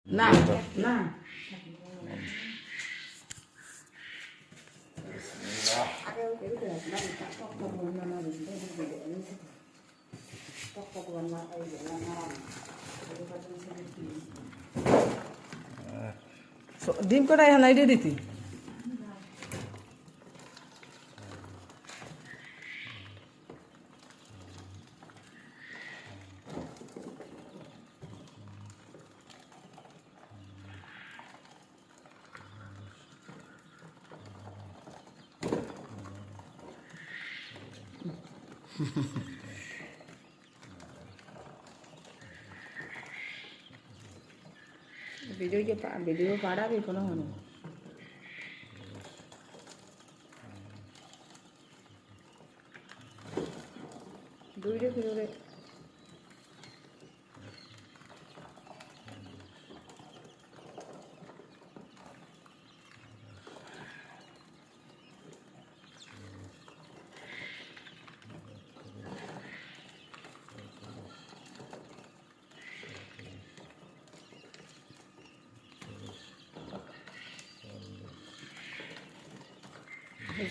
না না ডিম কটা এখন আইডিয়া দিতি ভিডিও পাড়াবি কোনো হলো দুইটা ফিরে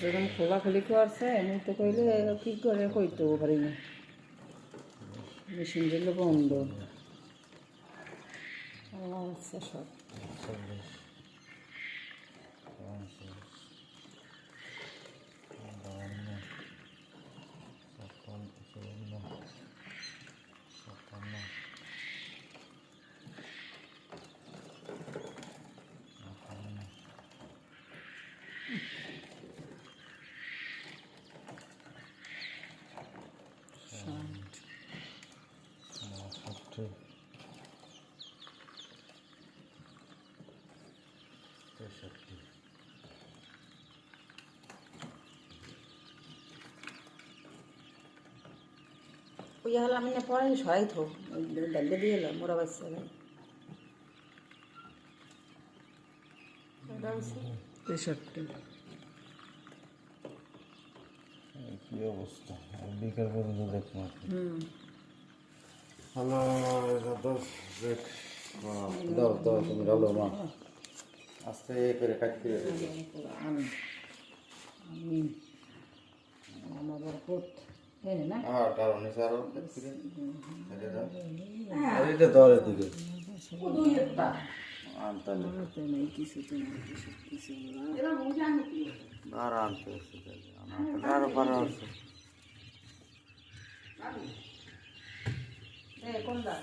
যখন খোলাখুলি করছে আমি তো কইলে কি করে কইতেও পারি না মেশিন দিল বন্ধ আচ্ছা সব ওই হল আমি না পরে সহায় থো ডালে দিয়ে এলাম মোরা বাচ্চা তেষট্টি কি অবস্থা বিকাল পর্যন্ত দেখবো হ্যালো দাও দাও তুমি ডালো মা আস্তে করে কাটতে আমি আমার বরকত না কারণ এটা দরের দিকে আর আনতে আরো পারা আছে কোনটা